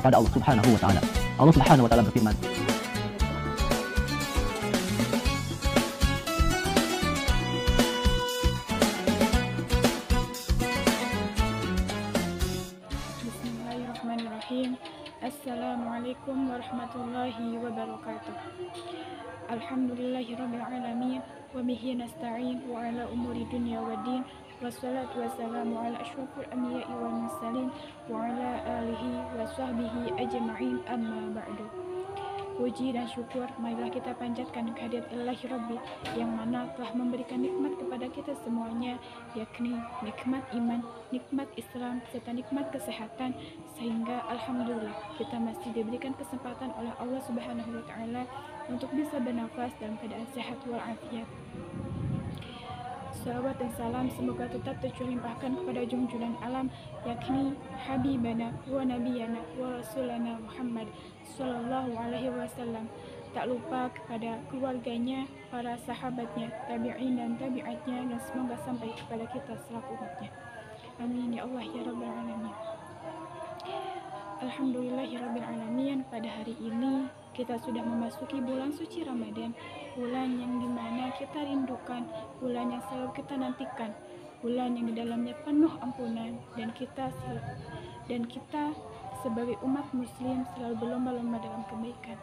kepada Allah Subhanahu wa taala. Allah Subhanahu wa taala berfirman, Bismillahirrahmanirrahim. Assalamualaikum warahmatullahi wabarakatuh. Alhamdulillahirabbil alamin wa bihi nasta'in wa ala umuri dunya waddin. Wassalatu wassalamu ala asyrafil anbiya'i wal mursalin wa ala alihi wa sahbihi ajma'in, amma ba'du. Puji dan syukur marilah kita panjatkan kehadirat Ilahi Rabbi yang mana telah memberikan nikmat kepada kita semuanya, yakni nikmat iman, nikmat Islam, serta nikmat kesehatan, sehingga alhamdulillah kita masih diberikan kesempatan oleh Allah Subhanahu wa taala untuk bisa bernafas dalam keadaan sehat walafiat. Salawat dan salam semoga tetap tercurahkan kepada junjungan alam, yakni Habibana wa Nabiyana wa Rasulana Muhammad Sallallahu Alaihi Wasallam. Tak lupa kepada keluarganya, para sahabatnya, tabi'in dan tabi'atnya, dan semoga sampai kepada kita selaku umatnya. Amin ya Allah ya Rabbal Alamin. Alhamdulillahirrabbilalamin. Pada hari ini kita sudah memasuki bulan suci Ramadan, bulan yang dimana kita rindukan, bulan yang selalu kita nantikan, bulan yang di dalamnya penuh ampunan, dan kita sebagai umat muslim selalu berlomba-lomba dalam kebaikan.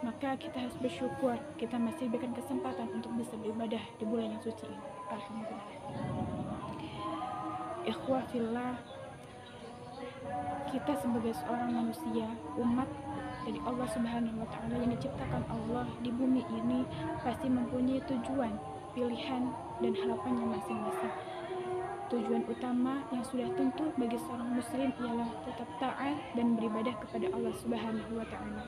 Maka kita harus bersyukur kita masih diberikan kesempatan untuk bisa beribadah di bulan yang suci ini. Alhamdulillah. Ikhwah fillah, kita sebagai seorang manusia, umat dari Allah Subhanahu wa taala yang diciptakan Allah di bumi ini, pasti mempunyai tujuan, pilihan, dan harapannya masing-masing. Tujuan utama yang sudah tentu bagi seorang muslim ialah tetap taat dan beribadah kepada Allah Subhanahu wa taala.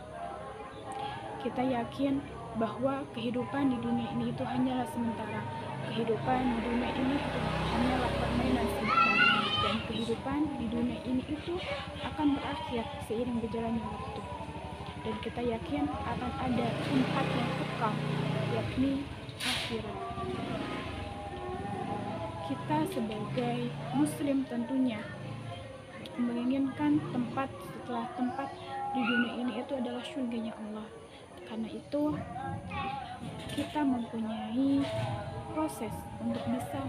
Kita yakin bahwa kehidupan di dunia ini itu hanyalah sementara. Kehidupan di dunia ini itu hanyalah permainan sebentar. Dan kehidupan di dunia ini itu akan berakhir seiring berjalannya waktu. Dan kita yakin akan ada tempat yang kekal, yakni akhirat. Kita sebagai muslim tentunya menginginkan tempat setelah tempat di dunia ini itu adalah surganya Allah. Karena itu kita mempunyai proses untuk bisa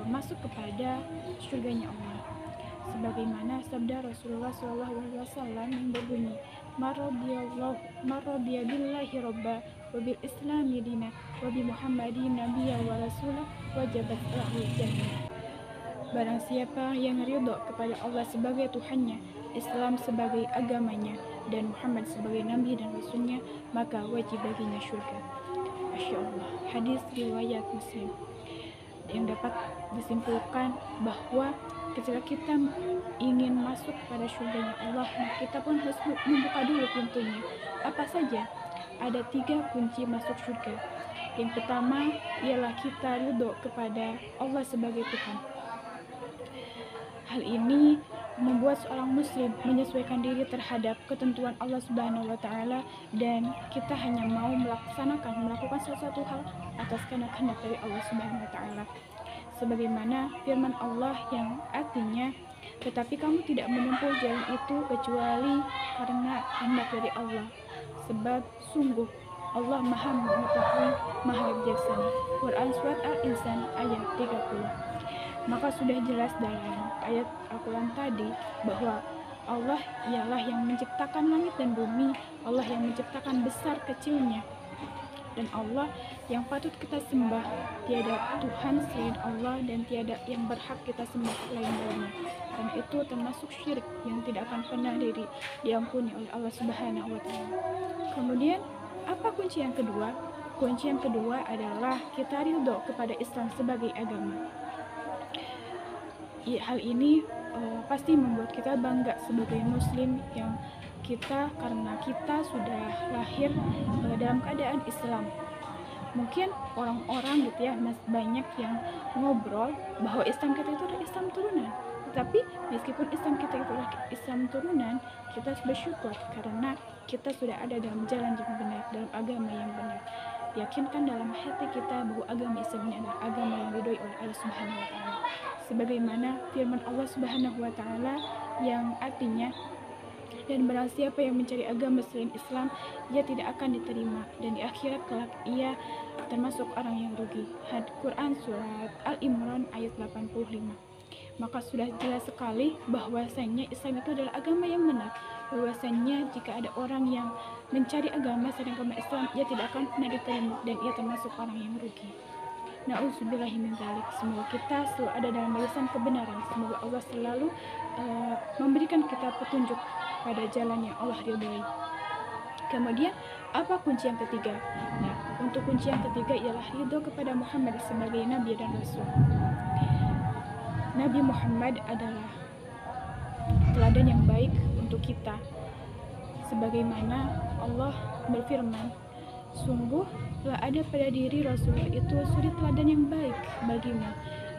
masuk kepada surganya Allah. Sebagaimana sabda Rasulullah SAW yang berbunyi, "Maradiya billahi robba, wa bil islami dina, wa bi muhammadin nabiyya wa rasulah, wajabat lahu jannah." Barang siapa yang ridho kepada Allah sebagai Tuhannya, Islam sebagai agamanya, dan Muhammad sebagai nabi dan rasulnya, maka wajib baginya surga. Masya Allah. Hadis riwayat Muslim. Yang dapat disimpulkan bahwa ketika kita ingin masuk pada surganya Allah, maka kita pun harus membuka dulu pintunya. Apa saja? Ada 3 kunci masuk surga. Yang pertama ialah kita ridho kepada Allah sebagai Tuhan. Hal ini membuat seorang muslim menyesuaikan diri terhadap ketentuan Allah Subhanahu wa taala, dan kita hanya mau melakukan sesuatu hal atas kehendak dari Allah Subhanahu wa taala. Sebagaimana firman Allah yang artinya, "Tetapi kamu tidak menempuh jalan itu kecuali karena kehendak dari Allah, sebab sungguh Allah Maha Mengetahui, Maha Bijaksana." Quran Surat Al-Insan ayat 30. Maka sudah jelas dalam ayat Al-Quran tadi bahwa Allah ialah yang menciptakan langit dan bumi, Allah yang menciptakan besar kecilnya, dan Allah yang patut kita sembah. Tiada Tuhan selain Allah dan tiada yang berhak kita sembah selain darinya. Karena itu termasuk syirik yang tidak akan pernah diampuni oleh Allah Subhanahu wa taala. Kemudian apa kunci yang kedua? Kunci yang kedua adalah kita ridho kepada Islam sebagai agama. Hal ini pasti membuat kita bangga sebagai muslim yang karena kita sudah lahir dalam keadaan Islam. Mungkin orang-orang gitu ya, banyak yang ngobrol bahwa Islam kita itu adalah Islam turunan. Tetapi meskipun Islam kita itu adalah Islam turunan, kita harus bersyukur karena kita sudah ada dalam jalan yang benar, dalam agama yang benar. Yakinkan dalam hati kita bahwa agama Islam ini adalah agama yang diridhoi oleh Allah Subhanahu wa taala. Sebagaimana firman Allah Subhanahu wa taala yang artinya, Dan barang siapa yang mencari agama selain Islam, ia tidak akan diterima, dan di akhirat kelak ia termasuk orang yang rugi. Quran Surat Al-Imran ayat 85. Maka sudah jelas sekali bahwasanya Islam itu adalah agama yang benar. Bahwasanya jika ada orang yang mencari agama selain agama Islam, ia tidak akan pernah diterima dan ia termasuk orang yang rugi. Na'udzubillahi min dzalik. Semoga kita selalu ada dalam barisan kebenaran. Semoga Allah selalu memberikan kita petunjuk pada jalan yang Allah ridhoi. Kemudian apa kunci yang ketiga? Nah, untuk kunci yang ketiga ialah ridho kepada Muhammad sebagai Nabi dan Rasul. Nabi Muhammad adalah teladan yang baik untuk kita. Sebagaimana Allah berfirman, sungguh telah ada pada diri Rasulullah itu suri teladan yang baik bagimu,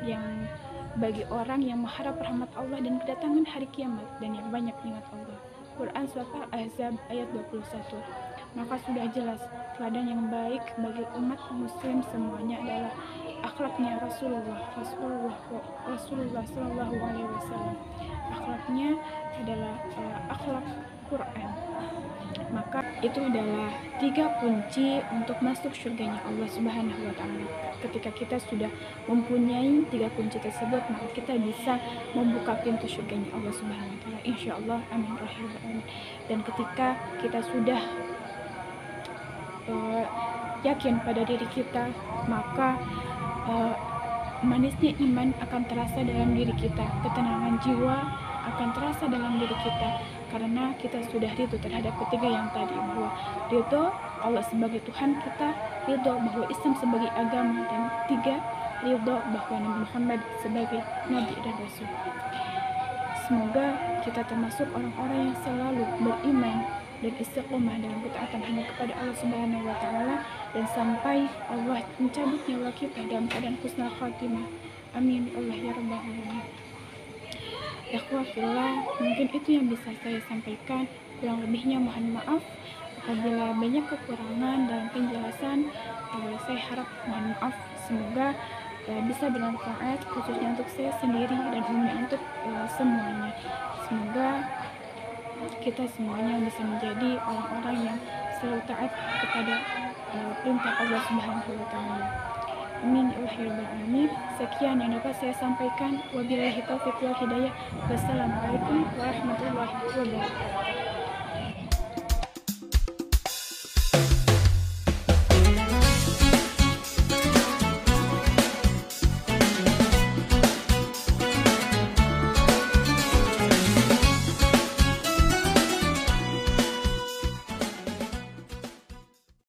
yang bagi orang yang mengharap rahmat Allah dan kedatangan hari kiamat dan yang banyak ingat Allah. Quran Surat Al-Ahzab ayat 21. Maka sudah jelas teladan yang baik bagi umat muslim semuanya adalah akhlaknya Rasulullah Sallallahu Alaihi Wasallam. Akhlaknya adalah akhlak Quran. Maka itu adalah 3 kunci untuk masuk surganya Allah Subhanahu wa Ta'ala. Ketika kita sudah mempunyai 3 kunci tersebut, maka kita bisa membuka pintu surganya Allah Subhanahu wa Ta'ala, insyaallah. Amin rahim. Dan ketika kita sudah yakin pada diri kita, maka manisnya iman akan terasa dalam diri kita, ketenangan jiwa akan terasa dalam diri kita, karena kita sudah ridho terhadap ketiga yang tadi, bahwa ridho Allah sebagai Tuhan kita, ridho bahwa Islam sebagai agama, dan 3, ridho bahwa Nabi Muhammad sebagai Nabi dan Rasul. Semoga kita termasuk orang-orang yang selalu beriman dan istiqomah dalam ketaatan hanya kepada Allah Subhanahu wa Ta'ala, dan sampai Allah mencabut nyawa kita dalam keadaan husnul khatimah. Amin Allah ya rabbal alamin. Ikhwafillah, mungkin itu yang bisa saya sampaikan. Kurang lebihnya mohon maaf apabila banyak kekurangan dalam penjelasan. Saya harap mohon maaf, semoga bisa bermanfaat khususnya untuk saya sendiri dan umumnya untuk semuanya. Semoga kita semuanya bisa menjadi orang-orang yang selalu taat kepada perintah Allah Subhanahu wa Ta'ala. Amin ya rabbal alamin. Sekian yang dapat saya sampaikan. Wabillahi taufiq wal hidayah. Wassalamualaikum warahmatullahi wabarakatuh.